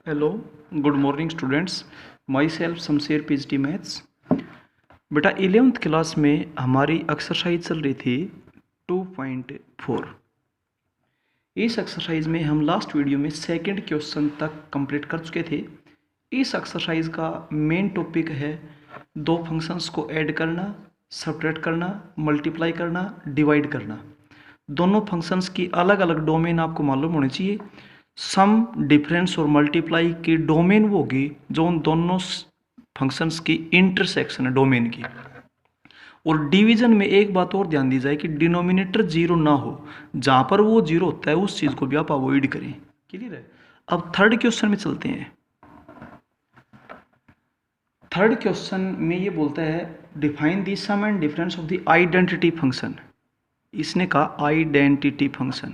Hello, good morning students. My self Shamsher PhD maths. बेटा 11th class में हमारी exercise चल रही थी 2.4। इस एक्सरसाइज में हम लास्ट वीडियो में सेकंड क्वेश्चन तक कंप्लीट कर चुके थे। इस एक्सरसाइज का मेन टॉपिक है दो फंक्शंस को ऐड करना, सब्ट्रैक्ट करना, मल्टीप्लाई करना, डिवाइड करना। दोनों फंक्शंस की अलग अलग डोमेन आपको मालूम होनी चाहिए। सम, डिफरेंस और मल्टीप्लाई की डोमेन वो होगी जो उन दोनों फंक्शंस की इंटरसेक्शन है डोमेन की। और डिवीजन में एक बात और ध्यान दी जाए कि डिनोमिनेटर जीरो ना हो, जहां पर वो जीरो होता है उस चीज को भी आप अवॉइड करें। क्लियर है। अब थर्ड क्वेश्चन में चलते हैं। थर्ड क्वेश्चन में ये बोलता है define the sum and difference of the identity function. इसने कहा आइडेंटिटी फंक्शन।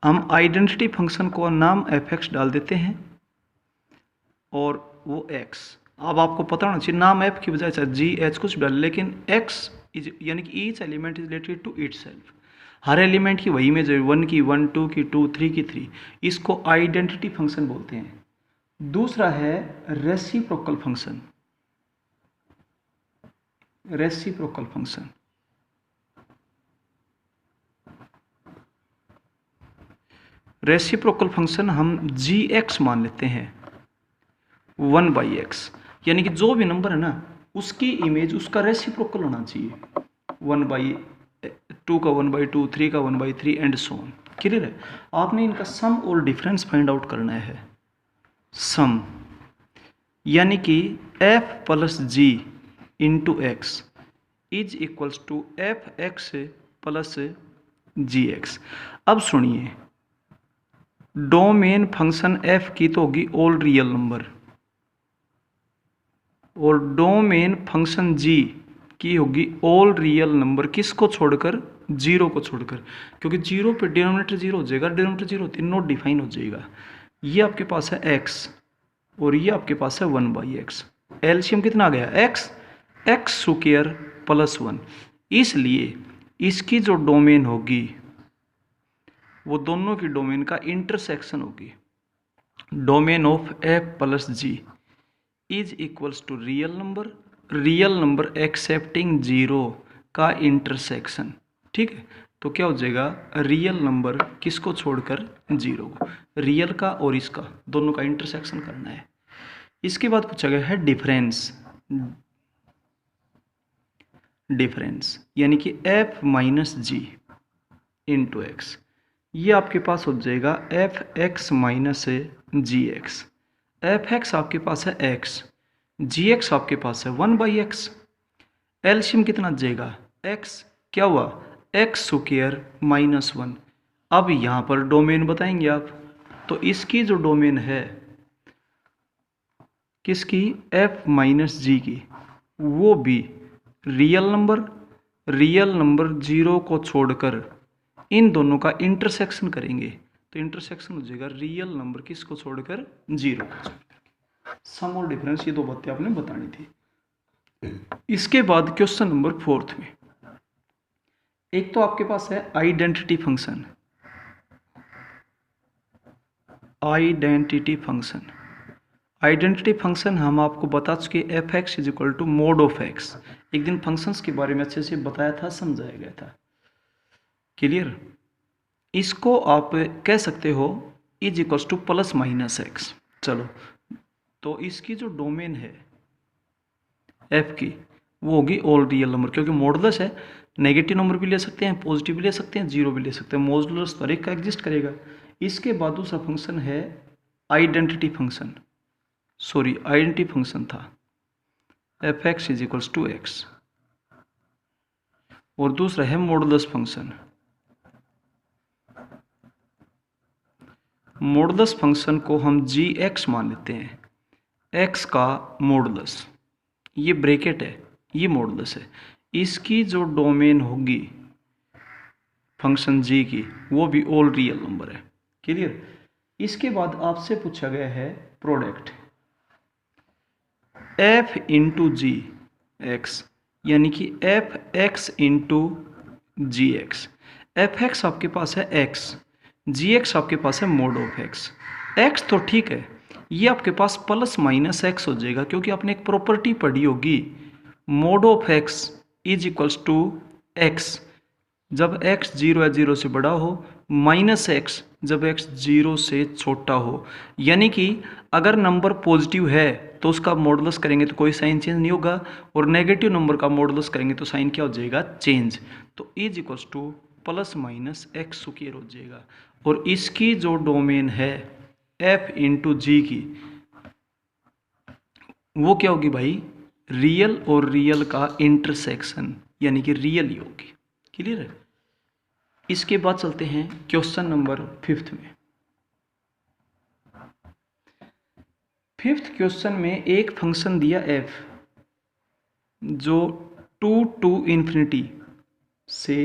हम आइडेंटिटी फंक्शन को नाम एफ एक्स डाल देते हैं और वो एक्स। अब आपको पता होना चाहिए नाम एफ की बजाय चाहे जी एच कुछ भी डाल, लेकिन एक्स इज यानी कि each element is related to itself. हर एलिमेंट की वही इमेज है, 1 की 1, 2 की 2, 3 की 3। इसको आइडेंटिटी फंक्शन बोलते हैं। दूसरा है reciprocal function. Reciprocal function reciprocal function हम जी एक्स मान लेते हैं 1/x, यानी कि जो भी नंबर है ना उसकी इमेज उसका रेसिप्रोकल होना चाहिए। 1/2 का 1/2, 3 का 1/3 एंड सो ऑन। क्लियर है। आपने इनका सम और डिफरेंस फाइंड आउट करना है। सम यानी कि f plus G into X is equals to F X plus G X. अब सुनिए, डोमेन फंक्शन f की तो होगी ऑल रियल नंबर और डोमेन फंक्शन g की होगी ऑल रियल नंबर। किसको छोड़कर? जीरो को छोड़कर, क्योंकि जीरो पे डिनोमिनेटर जीरो हो जाएगा, डिनोमिनेटर जीरो नोट डिफाइन हो जाएगा। ये आपके पास है x और ये आपके पास है 1/x। एलसीएम कितना आ गया? x square plus 1। इसलिए इसकी जो डोमेन होगी वो दोनों की डोमेन का इंटरसेक्शन होगी। Domain of f plus G is equals to real number excepting zero का इंटरसेक्शन। ठीक है, तो क्या हो जाएगा? रियल नंबर किसको छोड़कर? जीरो को। रियल का और इसका दोनों का इंटरसेक्शन करना है। इसके बाद पूछा गया है डिफरेंस यानी कि f minus G into X. ये आपके पास हो जाएगा F X minus G X. F X आपके पास है एक्स, जी एक्स आपके पास है 1/x। एलसीएम कितना जाएगा? एक्स क्या हुआ? X square minus 1। अब यहाँ पर डोमेन बताएंगे आप, तो इसकी जो डोमेन है किसकी? एफ माइनस जी की, वो भी रियल नंबर जीरो को छोड़कर इन दोनों का इंटरसेक्शन करेंगे, तो इंटरसेक्शन हो जाएगा रियल नंबर किसको छोड़कर? जीरो को छोड़कर। सम और डिफरेंस ये दो बातें आपने बतानी थी। इसके बाद क्वेश्चन नंबर 4 में एक तो आपके पास है आइडेंटिटी फंक्शन। आइडेंटिटी फंक्शन हम आपको बता चुके F X is equal to mod of X. एक दिन फंक्शंस के बारे में अच्छे से बताया था, समझाया गया था। क्लियर। इसको आप कह सकते हो is equals two plus minus x. चलो, तो इसकी जो डोमेन है एफ की वो होगी ऑल रियल नंबर, क्योंकि मॉडुलस है। नेगेटिव नंबर भी ले सकते हैं, पॉजिटिव भी ले सकते हैं, जीरो भी ले सकते हैं। मॉडुलस तो हर एक का एग्जिस्ट करेगा। इसके बाद दूसरा फंक्शन है आइडेंटिटी फंक्शन था F X is equals to X. और दूसरा है मॉडुलस फंक्शन। मॉडुलस फंक्शन को हम जी एक्स मान लेते हैं, एक्स का मॉडुलस। ये ब्रैकेट है, ये मॉडुलस है। इसकी जो डोमेन होगी फंक्शन जी की वो भी ऑल रियल नंबर है। क्लियर। इसके बाद आपसे पूछा गया है प्रोडक्ट एफ इंटू जी एक्स, यानी कि एफ एक्स इंटू जी एक्स। एफ एक्स आपके पास है एक्स, जी एक्स आपके पास है मोड ऑफ एक्स। एक्स तो ठीक है, ये आपके पास प्लस माइनस एक्स हो जाएगा, क्योंकि आपने एक प्रॉपर्टी पढ़ी होगी, mod of X is equals to X जब एक्स जीरो या जीरो से बड़ा हो, माइनस एक्स जब एक्स जीरो से छोटा हो। यानी कि अगर नंबर पॉजिटिव है तो उसका मॉडुलस करेंगे तो कोई साइन चेंज नहीं होगा, और नेगेटिव नंबर का मॉडुलस करेंगे तो साइन क्या हो जाएगा, चेंज। तो is equals two plus minus x square हो जाएगा। और इसकी जो डोमेन है एफ इंटू जी की, वो क्या होगी भाई, रियल और रियल का इंटरसेक्शन, यानी कि रियल ही होगी। क्लियर है। इसके बाद चलते हैं क्वेश्चन नंबर 5 में। 5th क्वेश्चन में एक फंक्शन दिया f जो 2 टू इन्फिनिटी से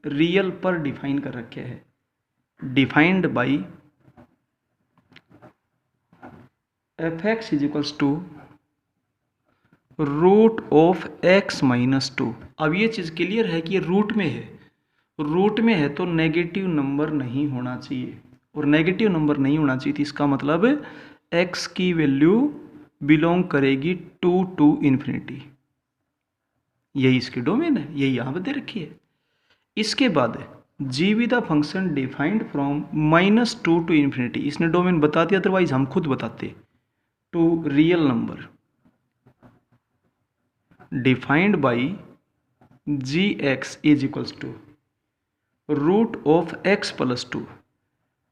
रियल पर डिफाइन कर रखे है, defined by F X is equals to root of X minus 2। अब ये चीज़ क्लियर है कि ये रूट में है, रूट में है तो नेगेटिव नंबर नहीं होना चाहिए, और नेगेटिव नंबर नहीं होना चाहिए, तो इसका मतलब x की वैल्यू बिलोंग करेगी 2 टू इन्फिनिटी। यही इसकी डोमेन है, यही यहाँ पे दे रखी है। इसके बाद G with the function defined from -2 to infinity, इसने डोमेन बता दिया, अदरवाइज हम खुद बताते, to real number defined by G X is equals to root of X plus 2।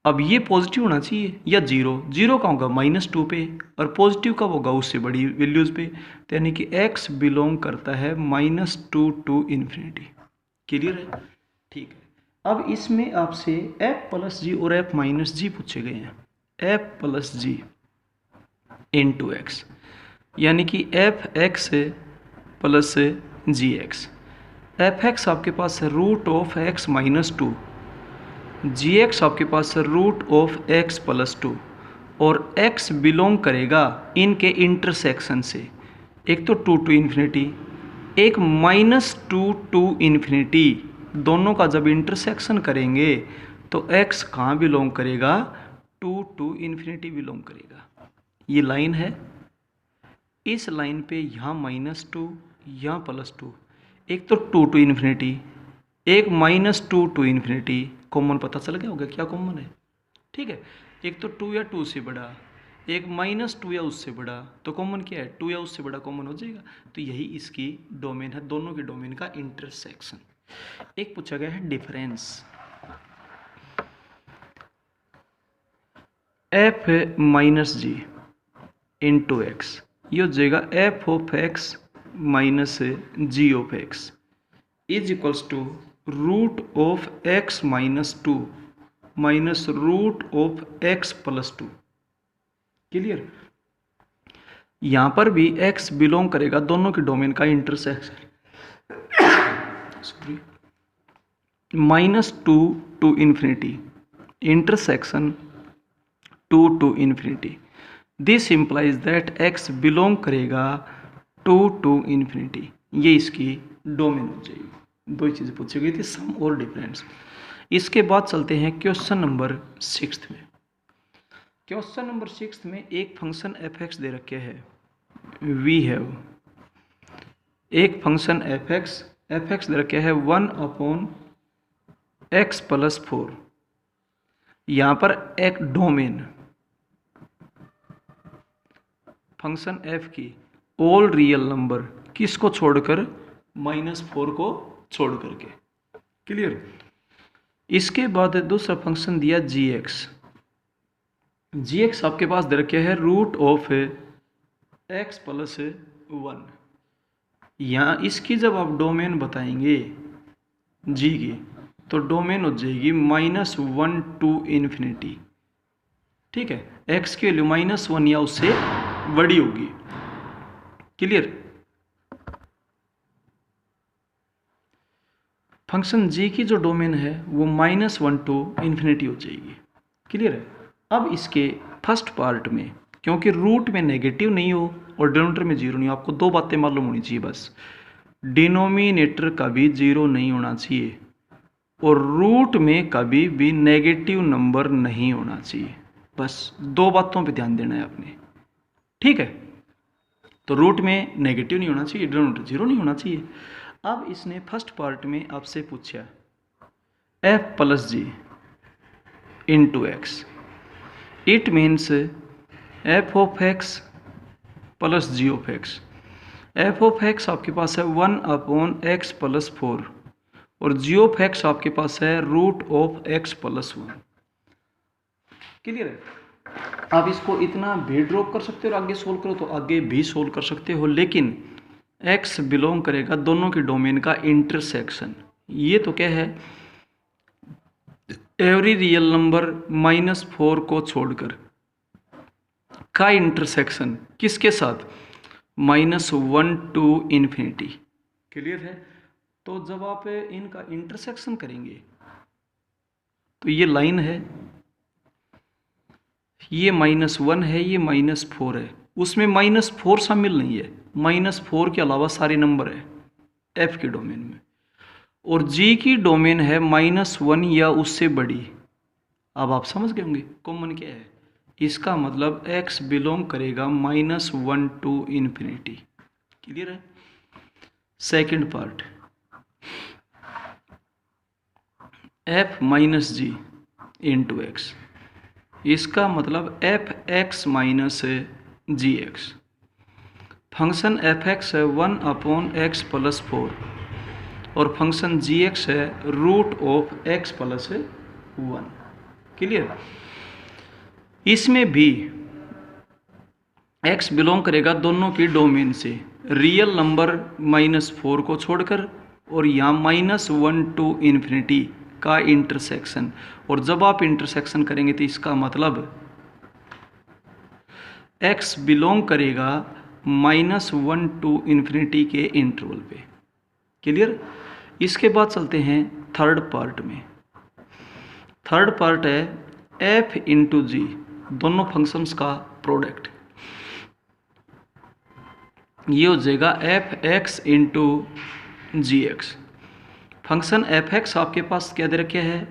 अब ये पॉजिटिव होना चाहिए या जीरो, जीरो का होगा -2 पे, और पॉजिटिव कब होगा, उससे बड़ी वैल्यूज़ पे, तो यानी कि x बिलोंग करता है -2 टू इन्फिनिटी। क्लियर है। ठीक है। अब इसमें आपसे f प्लस जी और f माइनस जी पूछे गए हैं, f plus G into X, यानी कि F X plus G X. F X आपके पास है root of X minus 2, G X आपके पास है रूट ऑफ एक्स प्लस 2, और x बिलोंग करेगा इनके इंटरसेक्शन से, एक तो 2 टू इन्फिनिटी, एक -2 टू इन्फिनिटी, दोनों का जब इंटरसेक्शन करेंगे तो x कहाँ बिलोंग करेगा, 2 टू इन्फिनिटी बिलोंग करेगा। ये लाइन है, इस लाइन पे यहाँ -2 यहाँ +2, एक तो 2 टू इन्फिनिटी, एक -2 टू इन्फिनिटी, कॉमन पता चल गया होगा क्या कॉमन है। ठीक है। एक तो 2 या 2 से बड़ा, एक -2 या उससे बड़ा, तो कॉमन क्या है, 2 या उससे बड़ा कॉमन हो जाएगा। तो यही इसकी डोमेन है, दोनों के डोमेन का इंटरसेक्शन। एक पूछा गया है difference F minus G into X, ये हो जाएगा F of X minus G of X is equals to root of X minus 2 minus root of X plus 2। Clear. यहां पर भी x बिलोंग करेगा दोनों के डोमेन का intersection, sorry, -2 to infinity intersection 2 to infinity. This implies that x belong करेगा 2 to infinity. ये इसकी डोमेन हो जाएगी। दो ही चीज़ें पूछी गई थी, सम और डिफरेंस। इसके बाद चलते हैं क्वेश्चन नंबर 6 में। क्वेश्चन नंबर 6 में एक फंक्शन एफ एक्स दे रखे है, वी हैव एक फंक्शन एफ एक्स दे रखे है 1/x प्लस 4। यहाँ पर एक डोमेन फंक्शन एफ की ऑल रियल नंबर, किसको छोड़कर, -4 को छोड़ करके। क्लियर। इसके बाद दूसरा फंक्शन दिया जी एक्स आपके पास दे रखे है रूट ऑफ एक्स प्लस 1। यहाँ इसकी जब आप डोमेन बताएंगे जी की, तो डोमेन हो जाएगी -1 टू इन्फिनिटी। ठीक है। एक्स की वैल्यू -1 या उससे बड़ी होगी। क्लियर। फंक्शन जी की जो डोमेन है वो -1 टू इन्फिनिटी हो जाएगी। क्लियर है। अब इसके फर्स्ट पार्ट में, क्योंकि रूट में नेगेटिव नहीं हो और डिनोमिनेटर में जीरो नहीं हो, आपको दो बातें मालूम होनी चाहिए बस। डिनोमिनेटर का भी जीरो नहीं होना चाहिए और रूट में कभी भी नेगेटिव नंबर नहीं होना चाहिए। बस दो बातों पे ध्यान देना है आपने, ठीक है। तो रूट में नेगेटिव नहीं होना चाहिए, डिनोमिनेटर जीरो नहीं होना चाहिए। अब इसने फर्स्ट पार्ट में आपसे पूछा F plus G into X, it means F of X plus G of X. F of X आपके पास है 1/x प्लस 4 और जी ऑफ एक्स आपके पास है root of x plus 1। Clear है। आप इसको इतना भी ड्रॉप कर सकते हो और आगे सोल्व करो तो आगे भी सोल्व कर सकते हो, लेकिन x बिलोंग करेगा दोनों के डोमेन का इंटरसेक्शन। ये तो क्या है, एवरी रियल नंबर -4 को छोड़कर का इंटरसेक्शन किसके साथ, -1 टू इन्फिनिटी। क्लियर है। तो जब आप इनका इंटरसेक्शन करेंगे तो ये लाइन है, ये -1 है, ये -4 है, उसमें -4 शामिल नहीं है, -4 के अलावा सारे नंबर है एफ के डोमेन में, और जी की डोमेन है -1 या उससे बड़ी। अब आप समझ गए होंगे कॉमन क्या है। इसका मतलब x बिलोंग करेगा -1 टू इन्फिनिटी। क्लियर है। Second part f minus G into X, इसका मतलब F X minus G X. Function F X है 1/x प्लस 4 और फंक्शन जी एक्स है root of x plus 1। Clear. इसमें भी x बिलोंग करेगा दोनों की डोमेन से, रियल नंबर -4 को छोड़कर, और यहाँ -1 टू इन्फिनिटी का इंटरसेक्शन। और जब आप इंटरसेक्शन करेंगे तो इसका मतलब x बिलोंग करेगा -1 टू इन्फिनिटी के इंटरवल पे। क्लियर। इसके बाद चलते हैं थर्ड पार्ट में। थर्ड पार्ट है f इंटू जी, दोनों फंक्शंस का प्रोडक्ट। ये हो जाएगा एफ एक्स इंटू जी एक्स। फंक्शन एफ एक्स आपके पास क्या दे रखे है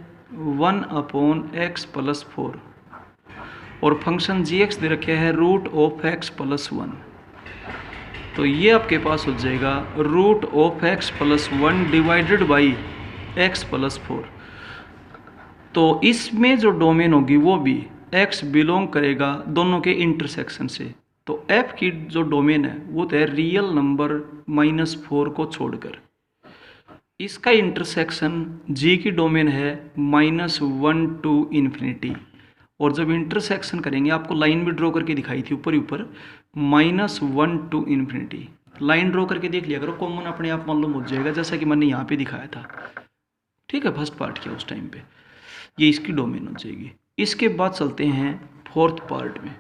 1/x प्लस 4 और फंक्शन जी एक्स दे रखे है रूट ऑफ x प्लस 1। तो ये आपके पास हो जाएगा root of x plus 1 divided by x plus 4। तो इसमें जो डोमेन होगी वो भी x बिलोंग करेगा दोनों के इंटरसेक्शन से। तो f की जो डोमेन है वो तो है रियल नंबर -4 को छोड़कर। इसका इंटरसेक्शन g की डोमेन है -1 टू इन्फिनिटी। और जब इंटरसेक्शन करेंगे, आपको लाइन भी ड्रॉ करके दिखाई थी ऊपर ही ऊपर, -1 टू इन्फिनिटी। लाइन ड्रॉ करके देख लिया करो, कॉमन अपने आप मालूम हो जाएगा, जैसा कि मैंने यहाँ पे दिखाया था। ठीक है, फर्स्ट पार्ट किया उस टाइम पे, ये इसकी डोमेन हो जाएगी। इसके बाद चलते हैं फोर्थ पार्ट में।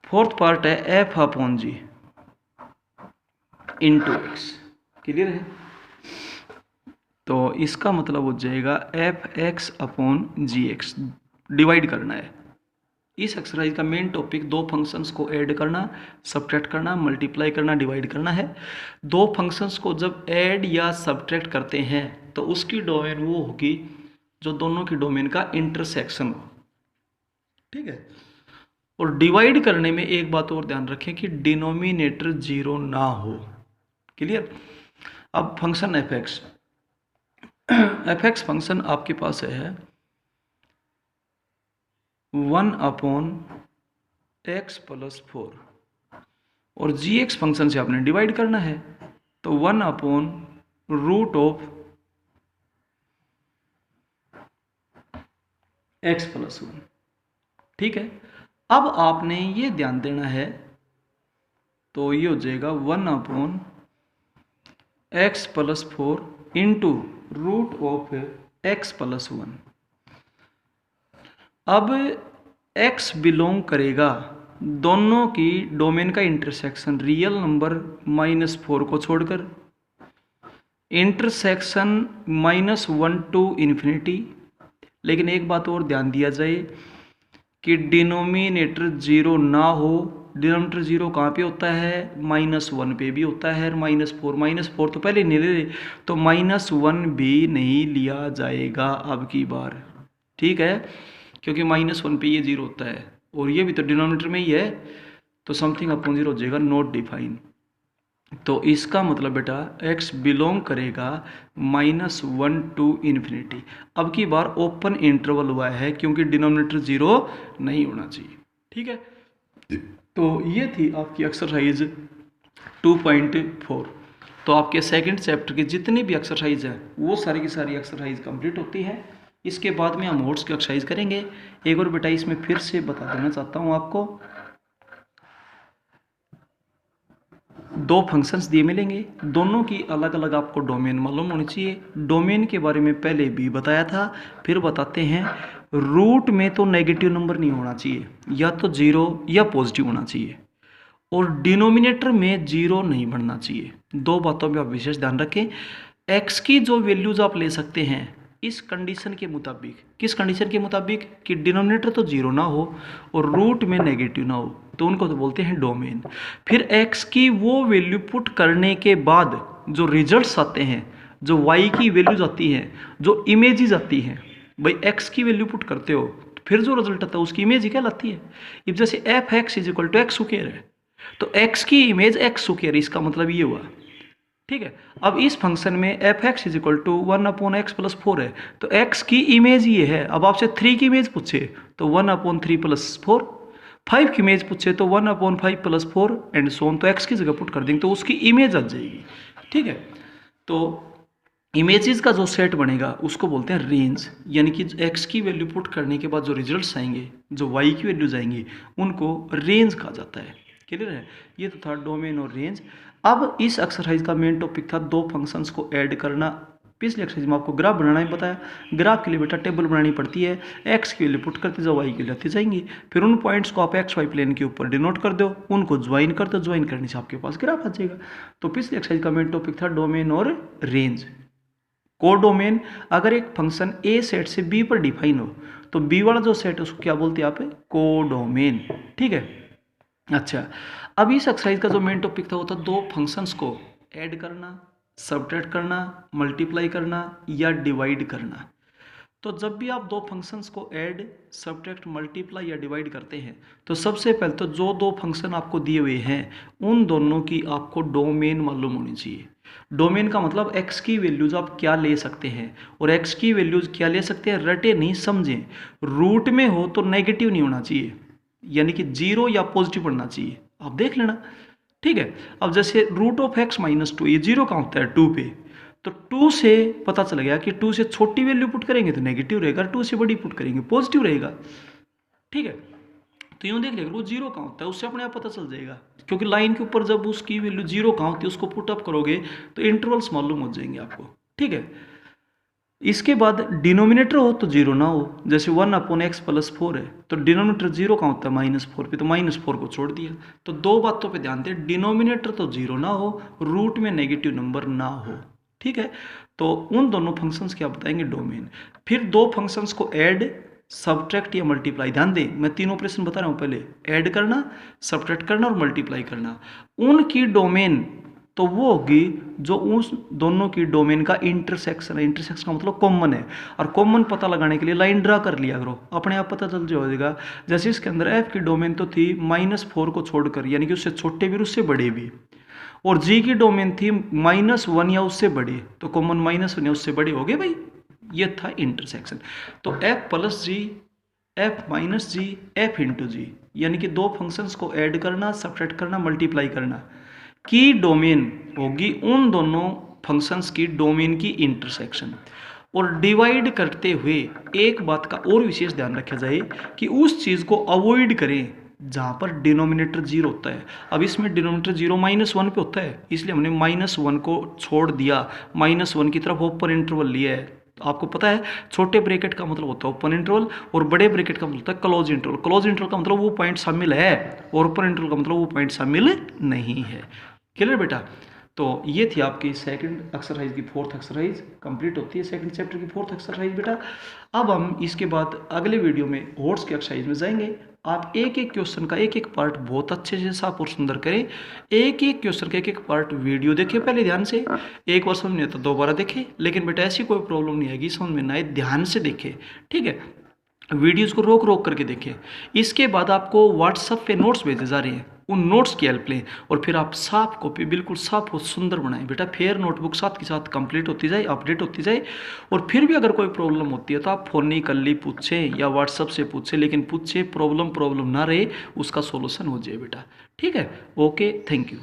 फोर्थ पार्ट है एफ अपॉन जी इंटू एक्स। क्लियर है। तो इसका मतलब हो जाएगा एफ एक्स अपॉन जी एक्स, डिवाइड करना है। इस एक्सरसाइज का मेन टॉपिक दो फंक्शंस को ऐड करना, सब्ट्रैक्ट करना, मल्टीप्लाई करना, डिवाइड करना है। दो फंक्शंस को जब ऐड या सब्ट्रैक्ट करते हैं तो उसकी डोमेन वो होगी जो दोनों की डोमेन का इंटरसेक्शन हो। ठीक है। और डिवाइड करने में एक बात और ध्यान रखें कि डिनोमिनेटर 0 ना हो। क्लियर। अब फंक्शन एफ एक्स फंक्शन आपके पास है 1/x प्लस 4 और जी एक्स फंक्शन से आपने डिवाइड करना है, तो 1/रूट ऑफ x प्लस 1। ठीक है। अब आपने ये ध्यान देना है, तो ये हो जाएगा 1/x plus 4 into root of x plus 1। अब x बिलोंग करेगा दोनों की डोमेन का इंटरसेक्शन, रियल नंबर -4 को छोड़कर, इंटरसेक्शन -1 टू इन्फिनिटी। लेकिन एक बात और ध्यान दिया जाए कि डिनोमिनेटर 0 ना हो डिनोमिनेटर 0 कहाँ पे होता है, -1 पे भी होता है, -4 तो पहले नहीं ले रहे, तो -1 भी नहीं लिया जाएगा अब की बार, ठीक है, क्योंकि -1 पे ये 0 होता है और ये भी तो डिनोमिनेटर में ही है, तो समथिंग अपॉन 0 हो जाएगा, नॉट डिफाइन। तो इसका मतलब बेटा x बिलोंग करेगा -1 टू इन्फिनिटी। अब की बार ओपन इंटरवल हुआ है क्योंकि डिनोमिनेटर 0 नहीं होना चाहिए, ठीक है। तो ये थी आपकी एक्सरसाइज 2.4। तो आपके सेकंड चैप्टर के जितनी भी एक्सरसाइज है वो सारी की सारी एक्सरसाइज कंप्लीट होती है। इसके बाद में हम मोड्स की एक्सरसाइज करेंगे। एक और बेटा इसमें फिर से बता देना चाहता हूँ आपको, दो फंक्शंस दिए मिलेंगे, दोनों की अलग अलग आपको डोमेन मालूम होनी चाहिए। डोमेन के बारे में पहले भी बताया था, फिर बताते हैं। रूट में तो नेगेटिव नंबर नहीं होना चाहिए, या तो 0 या पॉजिटिव होना चाहिए, और डिनोमिनेटर में 0 नहीं बनना चाहिए। दो बातों पर आप विशेष ध्यान रखें। एक्स की जो वैल्यूज आप ले सकते हैं इस कंडीशन के मुताबिक, किस कंडीशन के मुताबिक, कि डिनोमिनेटर तो 0 ना हो और रूट में नेगेटिव ना हो, तो उनको तो बोलते हैं डोमेन। फिर x की वो वैल्यू पुट करने के बाद जो रिजल्ट्स आते हैं, जो y की वैल्यूज आती हैं, जो इमेजेस आती हैं, भाई x की वैल्यू पुट करते हो तो फिर जो रिजल्ट आता है उसकी इमेज ही कहलाती है। अब जैसे f(x) = x स्क्वायर है, तो x की इमेज x स्क्वायर, इसका मतलब ये हुआ, ठीक है। अब इस फंक्शन में f(x) = 1/x + 4 है, तो x की इमेज ये है। अब आपसे 3 की इमेज पूछे तो 1/3 + 4, 5 की इमेज पूछे तो 1/5 + 4 एंड सो ऑन, तो x की जगह पुट कर देंगे तो उसकी इमेज आ जाएगी, ठीक है। तो इमेजेस का जो सेट बनेगा उसको बोलते हैं रेंज, यानी कि x की वैल्यू पुट करने के बाद जो रिजल्ट्स आएंगे, जो y की वैल्यूज आएंगी, उनको रेंज कहा जाता है। क्लियर है? ये तो था डोमेन और रेंज। अब इस एक्सरसाइज का मेन टॉपिक था दो फंक्शंस को ऐड करना। पिछले एक्सरसाइज में आपको ग्राफ बनाना ही बताया। ग्राफ के लिए बेटा टेबल बनानी पड़ती है, एक्स की वैल्यू पुट करते जाओ, वाई की वैल्यू आती जाएंगी, फिर उन पॉइंट्स को आप एक्स वाई प्लेन के ऊपर डिनोट कर दो, उनको ज्वाइन कर दो, ज्वाइन करने से आपके पास ग्राफ आ जाएगा। तो पिछले एक्सरसाइज का मेन टॉपिक था डोमेन और रेंज। कोडोमेन, अगर एक फंक्शन ए सेट से बी पर डिफाइन हो तो बी वाला जो सेट है उसको क्या बोलते हैं आप, कोडोमेन, ठीक है। अच्छा, अब इस एक्सरसाइज का जो मेन टॉपिक था वो था दो फंक्शंस को ऐड करना, सबट्रैक्ट करना, मल्टीप्लाई करना या डिवाइड करना। तो जब भी आप दो फंक्शंस को ऐड, सबट्रैक्ट, मल्टीप्लाई या डिवाइड करते हैं तो सबसे पहले तो जो दो फंक्शन आपको दिए हुए हैं उन दोनों की आपको डोमेन मालूम होनी चाहिए। डोमेन का मतलब x की वैल्यूज आप क्या ले सकते हैं, और x की वैल्यूज क्या ले सकते हैं रटे नहीं, समझें। रूट में हो तो नेगेटिव नहीं होना चाहिए, यानी कि 0 या पॉजिटिव पढ़ना चाहिए, आप देख लेना, ठीक है। अब जैसे √(x - 2), ये 0 कहाँ होता है, 2 पे, तो 2 से पता चल गया कि 2 से छोटी वैल्यू पुट करेंगे तो नेगेटिव रहेगा, 2 से बड़ी पुट करेंगे पॉजिटिव रहेगा, ठीक है। तो यूँ देख लेगा वो 0 कहाँ होता है, उससे अपने आप पता चल जाएगा, क्योंकि लाइन के ऊपर जब उसकी वैल्यू 0 कहाँ होती है उसको पुट अप करोगे तो इंटरवल्स मालूम हो जाएंगे आपको, ठीक है। इसके बाद डिनोमिनेटर हो तो 0 ना हो, जैसे 1/x + 4 है, तो डिनोमिनेटर 0 कहाँ होता है, -4 पे, तो -4 को छोड़ दिया। तो दो बातों पे ध्यान दें, डिनोमिनेटर तो 0 ना हो, रूट में नेगेटिव नंबर ना हो, ठीक है। तो उन दोनों फंक्शंस क्या बताएंगे, डोमेन। फिर दो फंक्शंस को ऐड, सबट्रैक्ट या मल्टीप्लाई, ध्यान दें मैं 3 ऑपरेशन बता रहा हूँ, पहले ऐड करना, सबट्रैक्ट करना और मल्टीप्लाई करना। उनकी डोमेन तो वो होगी जो उस दोनों की डोमेन का इंटरसेक्शन है। इंटरसेक्शन का मतलब कॉमन है, और कॉमन पता लगाने के लिए लाइन ड्रा कर लिया करो, अपने आप पता चल जाएगा। जैसे इसके अंदर f की डोमेन तो थी -4 को छोड़कर, यानी कि उससे छोटे भी और उससे बड़े भी, और g की डोमेन थी -1 या उससे बड़े, तो कॉमन -1 या उससे बड़े हो गए भाई, ये था इंटरसेक्शन। तो f + g, f - g, f × g, यानी कि दो फंक्शंस को ऐड करना, सबट्रैक्ट करना, मल्टीप्लाई करना की डोमेन होगी उन दोनों फंक्शंस की डोमेन की इंटरसेक्शन। और डिवाइड करते हुए एक बात का और विशेष ध्यान रखा जाए कि उस चीज़ को अवॉइड करें जहाँ पर डिनोमिनेटर 0 होता है। अब इसमें डिनोमिनेटर 0 -1 पे होता है, इसलिए हमने -1 को छोड़ दिया, -1 की तरफ ओपन इंटरवल लिया है। तो आपको पता है छोटे ब्रैकेट का मतलब होता है ओपन इंटरवल, और बड़े ब्रैकेट का मतलब होता है क्लोज इंटरवल। क्लोज इंटरवल का मतलब वो पॉइंट शामिल है, और ओपन इंटरवल का मतलब वो पॉइंट शामिल नहीं है। क्लियर बेटा? तो ये थी आपकी सेकंड एक्सरसाइज की फोर्थ एक्सरसाइज कंप्लीट होती है, सेकंड चैप्टर की फोर्थ एक्सरसाइज बेटा। अब हम इसके बाद अगले वीडियो में हॉर्स की एक्सरसाइज में जाएंगे। आप एक एक क्वेश्चन का एक एक पार्ट बहुत अच्छे से साफ और सुंदर करें। एक एक क्वेश्चन का एक एक पार्ट वीडियो देखिए पहले ध्यान से, एक बार समझ नहीं आता दोबारा देखें। लेकिन बेटा ऐसी कोई प्रॉब्लम नहीं आएगी, समझ में ना आए ध्यान से देखें, ठीक है। वीडियोस को रोक रोक करके देखें। इसके बाद आपको व्हाट्सएप पे नोट्स भेजे जा रहे हैं, उन नोट्स की हेल्प लें और फिर आप साफ कॉपी बिल्कुल साफ और सुंदर बनाएं बेटा। फिर नोटबुक साथ के साथ कंप्लीट होती जाए, अपडेट होती जाए। और फिर भी अगर कोई प्रॉब्लम होती है तो आप फ़ोन नहीं कर ली पूछें या व्हाट्सएप से पूछें, लेकिन पूछे प्रॉब्लम ना रहे, उसका सोल्यूशन हो जाए बेटा, ठीक है। Okay, thank you.